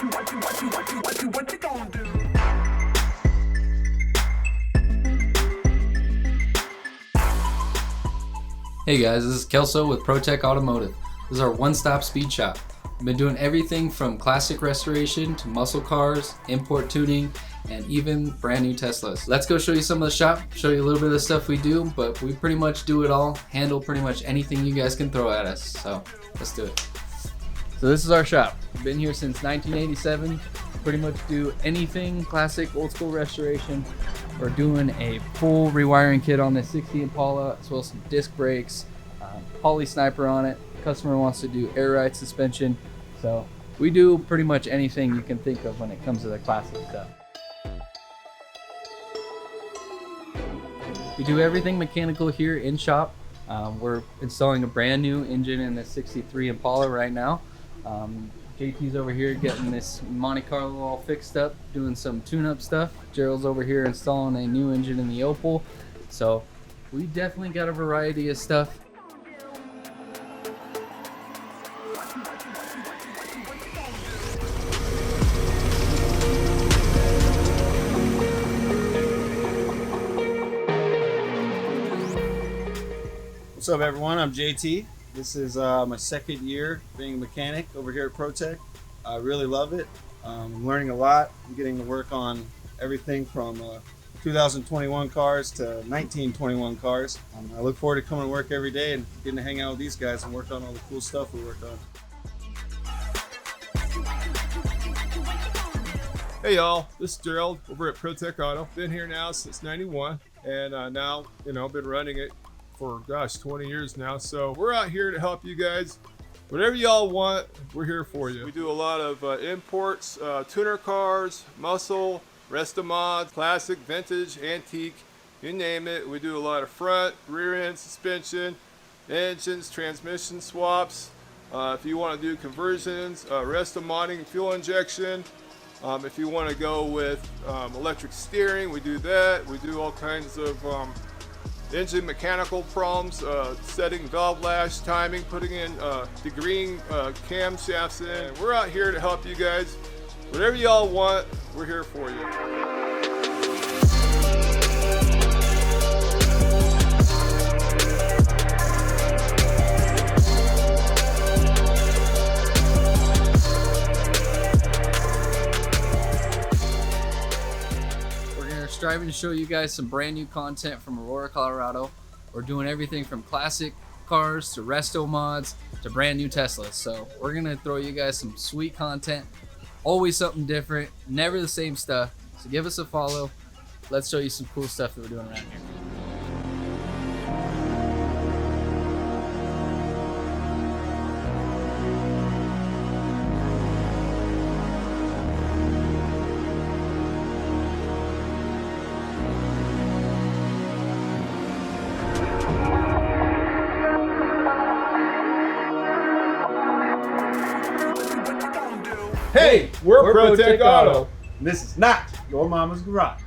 you gonna do? Hey guys, this is Kelso with ProTech Automotive. This is our one-stop speed shop. We've been doing everything from classic restoration to muscle cars, import tuning, and even brand new Teslas. Let's go show you some of the shop, show you a little bit of the stuff we do, but we pretty much do it all, handle pretty much anything you guys can throw at us. So let's do it. So this is our shop. We've been here since 1987. Pretty much do anything classic, old school restoration. We're doing a full rewiring kit on this 60 Impala, as well as some disc brakes, poly sniper on it. Customer wants to do air ride suspension. So we do pretty much anything you can think of when it comes to the classic stuff. We do everything mechanical here in shop. We're installing a brand new engine in the 63 Impala right now. JT's over here getting this Monte Carlo all fixed up, doing some tune-up stuff. Gerald's over here installing a new engine in the Opal. So we definitely got a variety of stuff. What's up, everyone? I'm JT. This is my second year being a mechanic over here at ProTech. I really love it. I'm learning a lot. I'm getting to work on everything from 2021 cars to 1921 cars. I look forward to coming to work every day and getting to hang out with these guys and work on all the cool stuff we work on. Hey y'all, this is Gerald over at ProTech Auto. Been here now since '91, and now been running it for 20 years now. So we're out here to help you guys. Whatever y'all want, we're here for you. We do a lot of imports, tuner cars, muscle, resto mods, classic, vintage, antique, you name it. We do a lot of front, rear end suspension, engines, transmission swaps. If you want to do conversions, resto modding, fuel injection. If you want to go with electric steering, we do that. We do all kinds of engine mechanical problems, setting valve lash, timing, putting in degreeing camshafts in. We're out here to help you guys. Whatever y'all want, we're here for you. Striving to show you guys some brand new content from Aurora, Colorado. We're doing everything from classic cars to resto mods to brand new Teslas. So we're gonna throw you guys some sweet content, always something different, never the same stuff. So give us a follow. Let's show you some cool stuff that we're doing around here. Hey, we're ProTech Auto. This is not your mama's garage.